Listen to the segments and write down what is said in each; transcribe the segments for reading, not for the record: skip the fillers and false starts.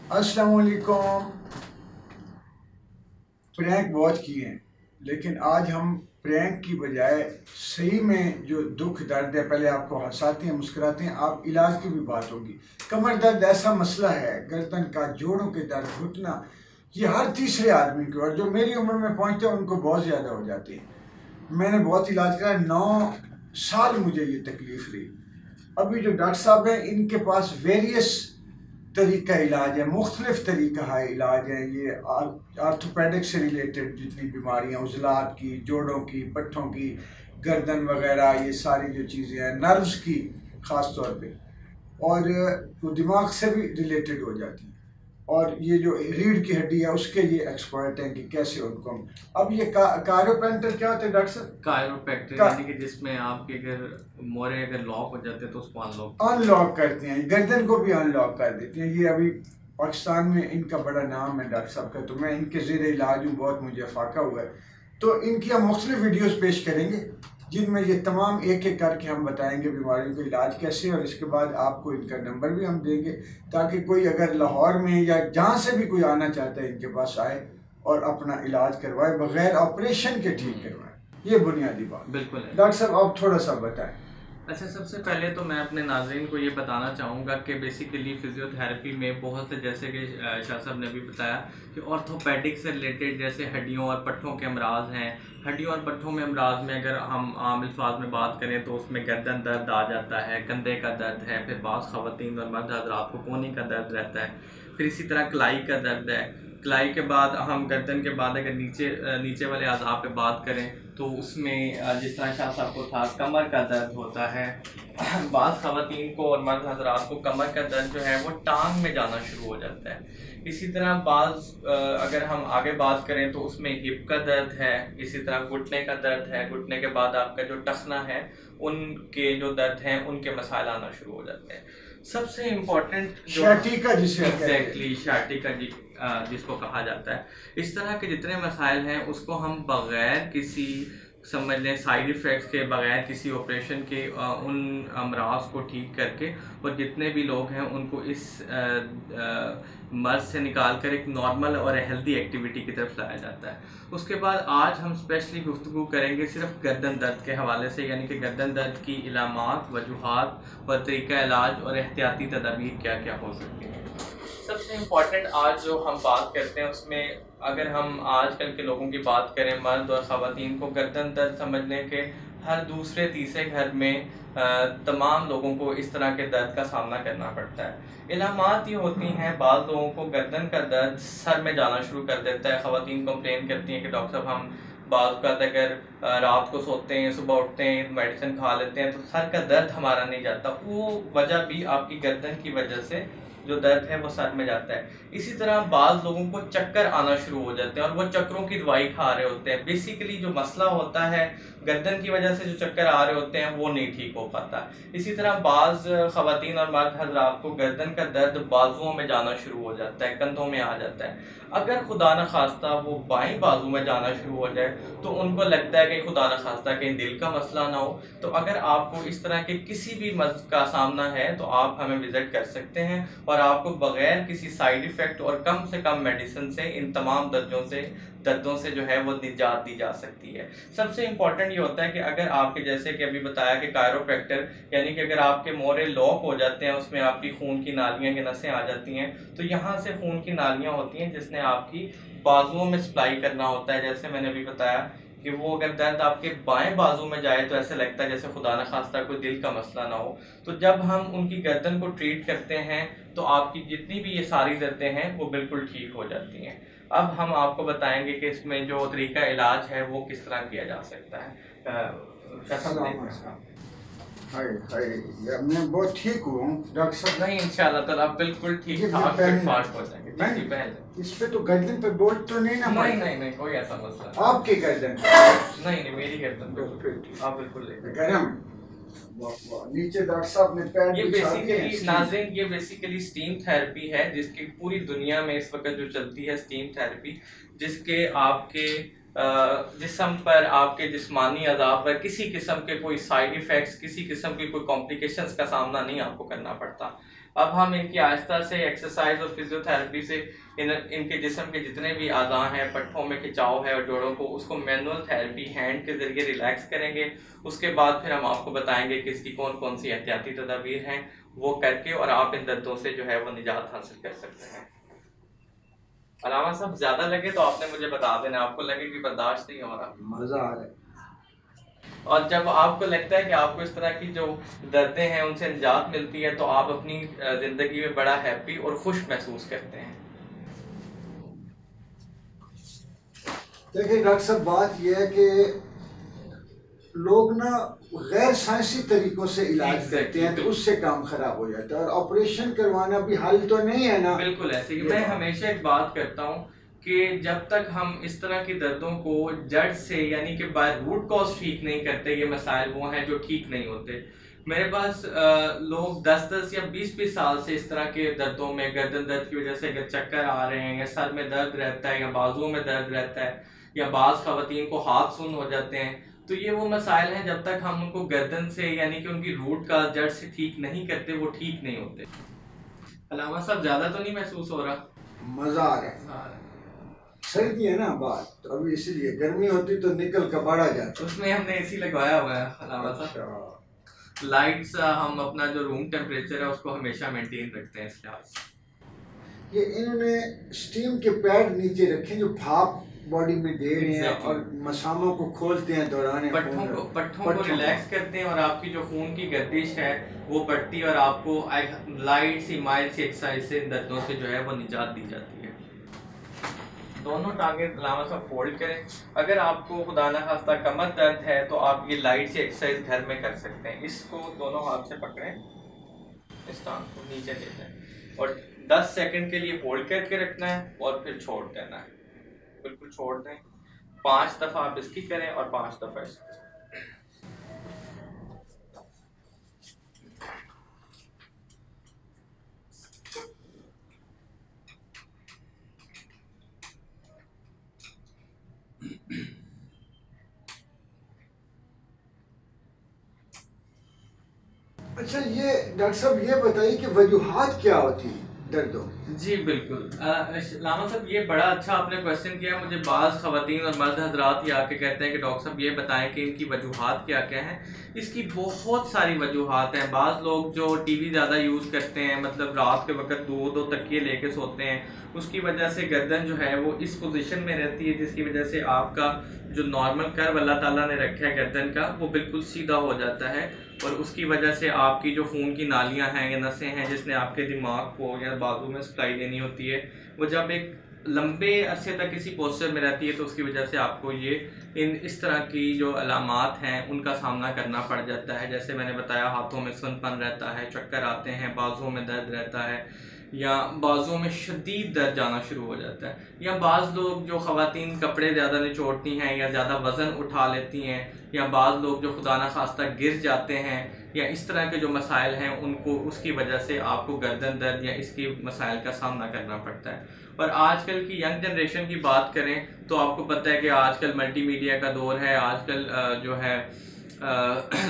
अस्सलाम वालेकुम। प्रैंक बहुत किए हैं, लेकिन आज हम प्रैंक की बजाय सही में जो दुख दर्द है, पहले आपको हंसाते हैं मुस्कुराते हैं, आप इलाज की भी बात होगी। कमर दर्द ऐसा मसला है, गर्दन का, जोड़ों के दर्द, घुटना, ये हर तीसरे आदमी को, और जो मेरी उम्र में पहुंचते हैं उनको बहुत ज़्यादा हो जाती है। मैंने बहुत इलाज कराया, 9 साल मुझे ये तकलीफ रही। अभी जो डॉक्टर साहब हैं इनके पास वेरियस तरीका इलाज है, मुख्तलिफ तरीका है इलाज है। ये आर्थोपेडिक से रिलेटेड जितनी बीमारियाँ, उजलात की, जोड़ों की, पट्ठों की, गर्दन वगैरह, ये सारी जो चीज़ें हैं, नर्व्स की ख़ास तौर पे, और वो दिमाग से भी रिलेटेड हो जाती हैं। और ये जो रीढ़ की हड्डी है उसके ये एक्सपर्ट हैं कि कैसे उनको हम। अब ये कायरोपेंटर क्या होता है डॉक्टर साहब? कायरोप्रैक्टर यानी कि जिसमें आपके अगर मोरे अगर लॉक हो जाते हैं तो उसको अनलॉक अनलॉक करते हैं, गर्दन को भी अनलॉक कर देते हैं। ये अभी पाकिस्तान में इनका बड़ा नाम है डॉक्टर साहब का, तो मैं इनके ज़ेरे इलाज हूँ, बहुत मुझे फाका हुआ है। तो इनकी हम मुख्तलिफ वीडियोस पेश करेंगे जिनमें ये तमाम एक एक करके हम बताएंगे बीमारियों का इलाज कैसे, और इसके बाद आपको इनका नंबर भी हम देंगे ताकि कोई अगर लाहौर में या जहाँ से भी कोई आना चाहता है इनके पास आए और अपना इलाज करवाए, बगैर ऑपरेशन के ठीक करवाए। ये बुनियादी बात। बिल्कुल है। डॉक्टर साहब आप थोड़ा सा बताएं। अच्छा, सबसे पहले तो मैं अपने नाज़रीन को ये बताना चाहूँगा कि बेसिकली फ़िज़ियोथेरेपी में बहुत से, जैसे कि शाह साहब ने भी बताया कि ऑर्थोपेडिक से रिलेटेड जैसे हड्डियों और पट्ठों के अमराज हैं। हड्डियों और पट्ठों में अमराज में अगर हम आम अल्फाज में बात करें तो उसमें गर्दन दर्द आ जाता है, कंधे का दर्द है, फिर बाज़ ख़वातीन और मर्द हज़रात को कोहनी का दर्द रहता है, फिर इसी तरह कलाई का दर्द है। कलाई के बाद हम गर्दन के बाद अगर नीचे वाले अज़ा पे बात करें तो उसमें जिस तरह शाह साहब को था, कमर का दर्द होता है। बाज़ ख़वातीन को और मर्द हज़रात को कमर का दर्द जो है वो टांग में जाना शुरू हो जाता है। इसी तरह अगर हम आगे बात करें तो उसमें हिप का दर्द है, इसी तरह घुटने का दर्द है। घुटने के बाद आपका जो टखना है उनके जो दर्द हैं उनके मसाइल आना शुरू हो जाते हैं। सबसे इम्पोर्टेंट जो शैटिका जिसे एग्जैक्टली शार्टिका जिसको कहा जाता है, इस तरह के जितने मसाइल हैं उसको हम बग़ैर किसी, समझ लें, साइड इफ़ेक्ट्स के, बग़ैर किसी ऑपरेशन के उन अमराज को ठीक करके और जितने भी लोग हैं उनको इस मर्ज से निकाल कर एक नॉर्मल और हेल्दी एक्टिविटी की तरफ लाया जाता है। उसके बाद आज हम स्पेशली गुफ्तगू करेंगे सिर्फ गर्दन दर्द के हवाले से, यानी कि गर्दन दर्द की इलामात, वजूहात और तरीका इलाज और एहतियाती तदाबीर क्या क्या हो सकती हैं। सबसे इम्पॉर्टेंट आज जो हम बात करते हैं उसमें अगर हम आजकल के लोगों की बात करें, मर्द और ख़वातीन को गर्दन दर्द समझने के हर दूसरे तीसरे घर में तमाम लोगों को इस तरह के दर्द का सामना करना पड़ता है। इलामात ये होती हैं, बाज़ लोगों को गर्दन का दर्द सर में जाना शुरू कर देता है। ख़वातीन कंप्लेन करती हैं कि डॉक्टर साहब हम बाज़ का अगर रात को सोते हैं, सुबह उठते हैं, मेडिसिन खा लेते हैं तो सर का दर्द हमारा नहीं जाता। वो वजह भी आपकी गर्दन की वजह से जो दर्द है वो सर में जाता है। इसी तरह बाज़ लोगों को चक्कर आना शुरू हो जाते हैं और वो चक्करों की दवाई खा रहे होते हैं। बेसिकली जो मसला होता है गर्दन की वजह से जो चक्कर आ रहे होते हैं वो नहीं ठीक हो पाता। इसी तरह बाज़ ख़वातीन और मर्द हज़रात को गर्दन का दर्द बाजुओं में जाना शुरू हो जाता है, कंधों में आ जाता है। अगर खुदा न खास्ता वो बाएं बाजू में जाना शुरू हो जाए तो उनको लगता है कि खुदा न खास्ता कहीं दिल का मसला ना हो। तो अगर आपको इस तरह के किसी भी मर्ज का सामना है तो आप हमें विजिट कर सकते हैं और आपको बगैर किसी साइड इफ़ेक्ट और कम से कम मेडिसिन से इन तमाम दर्दों से जो है वो निजात दी जा सकती है। सबसे इम्पॉर्टेंट ये होता है कि अगर आपके, जैसे कि अभी बताया कि कायरोप्रैक्टर, यानी कि अगर आपके मोरे लॉक हो जाते हैं, उसमें आपकी खून की नालियाँ की नसें आ जाती हैं, तो यहाँ से खून की नालियाँ होती हैं जिसने आपकी बाजुओं में सप्लाई करना होता है। जैसे मैंने अभी बताया कि वो अगर दर्द आपके बाएं बाजू में जाए तो ऐसा लगता है जैसे खुदा न खास्ता कोई दिल का मसला ना हो। तो जब हम उनकी गर्दन को ट्रीट करते हैं तो आपकी जितनी भी ये सारी दर्दें हैं वो बिल्कुल ठीक हो जाती हैं। अब हम आपको बताएंगे कि इसमें जो तरीका इलाज है वो किस तरह किया जा सकता है। हाय हाय यार, मैं बहुत ठीक हूँ डॉक्टर साहब। नहीं, इंशाल्लाह ताला आप बिल्कुल ठीक ठाक फिट फाट हो जाएंगे। जी पहले इस पे तो गर्दन पे बोल्ट तो नहीं ना? नहीं नहीं नहीं, कोई ऐसा मसला आपकी गर्दन नहीं नहीं, मेरी गर्दन पे आप बिल्कुल ले गरम। नीचे डॉक्टर साहब ने पैर ये बिछा दिए हैं। बेसिकली नाज़रीन, ये बेसिकली स्टीम थेरेपी है जिसकी पूरी दुनिया में इस वक्त जो चलती है स्टीम थेरेपी, जिसके आपके जिस्म पर, आपके जिस्मानी अज़ा पर किसी किस्म के कोई साइड इफ़ेक्ट्स, किसी किस्म की कोई कॉम्प्लिकेशंस का सामना नहीं आपको करना पड़ता। अब हम इनकी आहिस्ता से एक्सरसाइज और फिजियोथेरेपी से इनके जिस्म के जितने भी आज़ा हैं, पट्ठों में खिंचाव है और जोड़ों को, उसको मैनुअल थेरेपी हैंड के ज़रिए रिलैक्स करेंगे। उसके बाद फिर हम आपको बताएंगे कि इसकी कौन कौन सी एहतियाती तदाबीर हैं, वो करके और आप इन दर्दों से जो है वो निजात हासिल कर सकते हैं। अलामा साहब, ज़्यादा लगे तो आपने मुझे बता देना, आपको लगे कि बर्दाश्त नहीं हो रहा, मज़ा आ रहा है। और जब आपको लगता है कि आपको इस तरह की जो दर्दें हैं उनसे निजात मिलती है तो आप अपनी ज़िंदगी में बड़ा हैप्पी और खुश महसूस करते हैं। देखिए डॉक्टर साहब, बात यह है कि लोग ना गैर साइंसी तरीकों से इलाज करते हैं तो उससे काम खराब हो जाता है, और ऑपरेशन करवाना भी हल तो नहीं है ना। बिल्कुल ऐसे ही मैं हमेशा एक बात करता हूँ कि जब तक हम इस तरह की दर्दों को जड़ से यानी कि बाय रूट कॉज ठीक नहीं करते, ये मसाइल वो हैं जो ठीक नहीं होते। मेरे पास लोग 10-10 या 20-20 साल से इस तरह के दर्दों में, गर्दन दर्द की वजह से अगर चक्कर आ रहे हैं या सर में दर्द रहता है या बाजुओं में दर्द रहता है या बाज़ ख़वातीन को हाथ सुन्न हो जाते हैं, तो ये वो मसाइल हैं जब तक हम उनको गर्दन से यानी कि उनकी रूट का जड़ से ठीक नहीं करते वो ठीक नहीं होते। अलामा साहब, ज़्यादा तो नहीं महसूस हो रहा? मज़ा आ रहा है। सर्दी है ना बात, तो अभी इसीलिए, गर्मी होती तो निकल का बढ़ा जाता। उसमें हमने एसी लगवाया हुआ है अलामा साहब। लाइट्स हम अपना जो रूम टेम्परेचर है उसको हमेशा मेंटेन रखते हैं इस लिहाज से। ये इन्होंने स्टीम के पैड नीचे रखे जो भाप बॉडी में दे रहे हैं और मसामों को खोलते हैं दौरान पट्ठों को रिलैक्स करते हैं और आपकी जो खून की गर्दिश है वो बढ़ती है और आपको लाइट सी माइल्ड सी एक्सरसाइज से इन दर्दों से जो है वो निजात दी जाती है। दोनों टांगे अलामा साहब फोल्ड करें। अगर आपको खुदा ना खास्ता कमर दर्द है तो आप ये लाइट सी एक्सरसाइज घर में कर सकते हैं। इसको दोनों हाथ से पकड़ें, इस टांग को नीचे ले जाएं और 10 सेकंड के लिए होल्ड करके रखना है और फिर छोड़ देना है, बिल्कुल छोड़ दें। 5 दफ़ा आप इसकी करें और 5 दफ़ा इसकी। अच्छा, ये डॉक्टर साहब ये बताइए कि वजूहात क्या होती है दर्दों? जी बिल्कुल लामा साहब, ये बड़ा अच्छा आपने क्वेश्चन किया। मुझे बाज़ ख़वातीन और मर्द हजरात ही आके कहते हैं कि डॉक्टर साहब ये बताएं कि इनकी वजूहात क्या क्या हैं। इसकी बहुत सारी वजूहात हैं। बाज़ लोग जो टीवी ज़्यादा यूज़ करते हैं, मतलब रात के वक्त 2-2 तकिए लेके सोते हैं, उसकी वजह से गर्दन जो है वो इस पोजीशन में रहती है जिसकी वजह से आपका जो नॉर्मल कर्व अल्लाह ताला ने रखा है गर्दन का वो बिल्कुल सीधा हो जाता है और उसकी वजह से आपकी जो खून की नालियां हैं या नसें हैं जिसने आपके दिमाग को या बाजू में सप्लाई देनी होती है, वो जब एक लंबे अरसे तक किसी पोस्चर में रहती है तो उसकी वजह से आपको ये इस तरह की जो अलामात हैं उनका सामना करना पड़ जाता है। जैसे मैंने बताया, हाथों में सुनपन रहता है, चक्कर आते हैं, बाजुओं में दर्द रहता है या बाजुओं में शदीद दर्द जाना शुरू हो जाता है, या बाज़ लोग जो ख़वातीन कपड़े ज़्यादा निचोड़ती हैं या ज़्यादा वज़न उठा लेती हैं, या बाज़ लोग जो खुदा ना खास्ता गिर जाते हैं, या इस तरह के जो मसाइल हैं उनको उसकी वजह से आपको गर्दन दर्द या इसकी मसाइल का सामना करना पड़ता है। और आजकल की यंग जनरेशन की बात करें तो आपको पता है कि आजकल मल्टीमीडिया का दौर है। आजकल जो है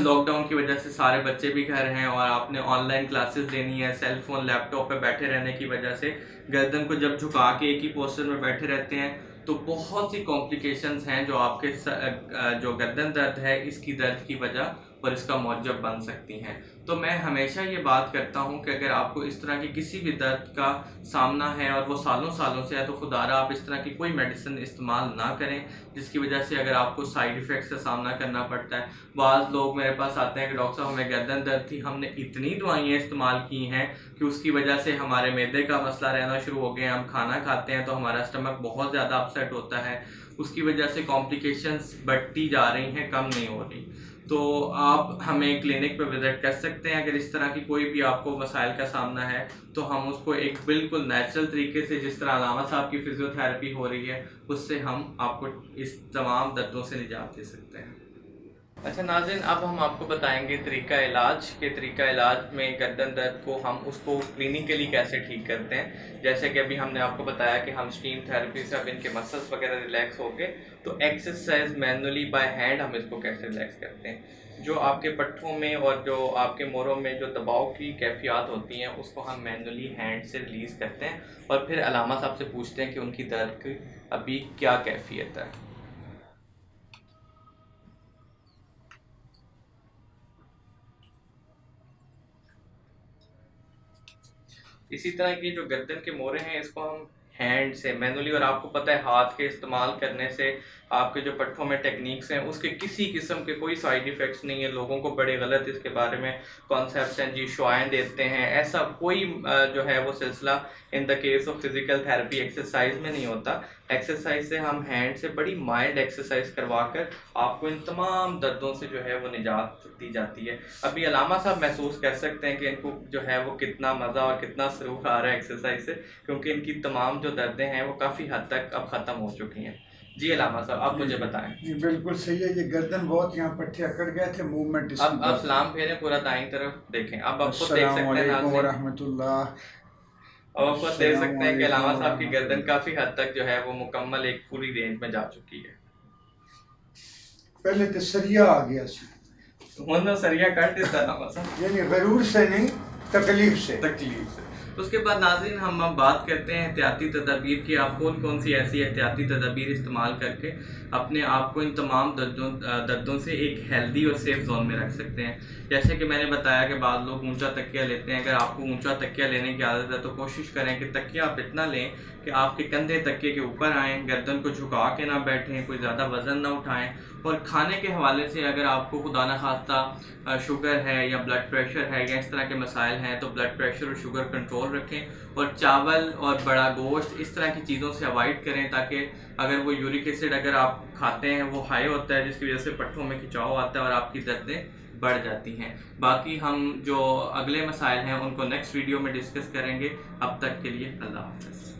लॉकडाउन की वजह से सारे बच्चे भी घर हैं और आपने ऑनलाइन क्लासेस लेनी है, सेल फोन लैपटॉप पे बैठे रहने की वजह से गर्दन को जब झुका के एक ही पोस्चर में बैठे रहते हैं तो बहुत सी कॉम्प्लिकेशंस हैं जो आपके जो गर्दन दर्द है इसकी दर्द की वजह और इसका मौजब बन सकती हैं। तो मैं हमेशा ये बात करता हूँ कि अगर आपको इस तरह की किसी भी दर्द का सामना है और वो सालों सालों से है तो खुदारा आप इस तरह की कोई मेडिसिन इस्तेमाल ना करें जिसकी वजह से अगर आपको साइड इफ़ेक्ट्स का सामना करना पड़ता है। बाज़ लोग मेरे पास आते हैं कि डॉक्टर साहब हमें गर्दन दर्द थी, हमने इतनी दवाइयाँ इस्तेमाल की हैं कि उसकी वजह से हमारे मैदे का मसला रहना शुरू हो गया, हम खाना खाते हैं तो हमारा स्टमक बहुत ज़्यादा अपसेट होता है, उसकी वजह से कॉम्प्लिकेशंस बढ़ती जा रही हैं, कम नहीं हो रही। तो आप हमें क्लिनिक पर विज़िट कर सकते हैं। अगर इस तरह की कोई भी आपको मसाइल का सामना है तो हम उसको एक बिल्कुल नेचुरल तरीके से, जिस तरह अलामा साहब की फिजियोथेरेपी हो रही है, उससे हम आपको इस तमाम दर्दों से निजात दे सकते हैं। अच्छा नाज़रीन, अब हम आपको बताएंगे तरीका इलाज के। तरीका इलाज में गर्दन दर्द को हम उसको क्लिनिकली कैसे ठीक करते हैं। जैसे कि अभी हमने आपको बताया कि हम स्टीम थेरेपी से अब इनके मसल्स वगैरह रिलैक्स हो गए, तो एक्सरसाइज मैनुअली बाय हैंड हम इसको कैसे रिलैक्स करते हैं। जो आपके पट्ठों में और जो आपके मोरों में जो दबाव की कैफियत होती हैं उसको हम मैनुअली हैंड से रिलीज़ करते हैं और फिर अलामा साहब से पूछते हैं कि उनकी दर्द की अभी क्या कैफियत है। इसी तरह की जो गर्दन के मोरे हैं इसको हम हैंड से मैनुअली, और आपको पता है हाथ के इस्तेमाल करने से आपके जो पट्ठों में टेक्निक्स हैं उसके किसी किस्म के कोई साइड इफ़ेक्ट्स नहीं है। लोगों को बड़े गलत इसके बारे में कॉन्सेप्ट्स हैं जी, शुआएँ देते हैं, ऐसा कोई जो है वो सिलसिला in the case of physical therapy exercise में नहीं होता। एक्सरसाइज से हम हैंड से बड़ी माइल्ड एक्सरसाइज करवा कर आपको इन तमाम दर्दों से जो है वो निजात दी जाती है। अभी अलामा साहब महसूस कर सकते हैं कि इनको जो है वो कितना मज़ा और कितना सुरूर आ रहा है एक्सरसाइज से, क्योंकि इनकी तमाम जो दर्दें हैं वो काफ़ी हद तक अब ख़त्म हो चुकी हैं। जी अलामा साहब, आप मुझे बताएं। जी बिल्कुल सही है, ये गर्दन बहुत यहाँ पट्टे अकड़ गए थे, मूवमेंट इसकी। अब आप सलाम फेरें, पूरा दाईं तरफ देखें। अब आप खुद देख सकते हैं नाज़रीन, रहमतुल्लाह, और आप खुद देख सकते हैं कि अलामा साहब की गर्दन काफ़ी हद तक जो है वो मुकम्मल एक पूरी रेंज में जा चुकी है। पहले तो सरिया आ गया सी, तो सरिया काट देता अलामा साहब, यानी गरूर से नहीं, तकलीफ से। उसके बाद नाज़रीन हम अब बात करते हैं एहतियाती तदाबीर की। आप कौन कौन सी ऐसी एहतियाती तदाबीर इस्तेमाल करके अपने आप को इन तमाम दर्दों से एक हेल्दी और सेफ जोन में रख सकते हैं। जैसे कि मैंने बताया कि बाद लोग ऊंचा तकिया लेते हैं। अगर आपको ऊंचा तकिया लेने की आदत है तो कोशिश करें कि तकिया आप इतना लें कि आपके कंधे तकिए के ऊपर आएँ, गर्दन को झुका के ना बैठें, कोई ज़्यादा वज़न ना उठाएँ। और खाने के हवाले से अगर आपको खुदा न खास्ता शुगर है या ब्लड प्रेशर है या इस तरह के मसाइल हैं तो ब्लड प्रेशर और शुगर कंट्रोल रखें, और चावल और बड़ा गोश्त इस तरह की चीज़ों से अवॉइड करें, ताकि अगर वो यूरिक एसिड अगर आप खाते हैं वो हाई होता है, जिसकी वजह से पट्ठों में खिंचाव आता है और आपकी दर्दें बढ़ जाती हैं। बाकी हम जो अगले मसाइल हैं उनको नेक्स्ट वीडियो में डिस्कस करेंगे। अब तक के लिए अल्लाह हाफ़िज़।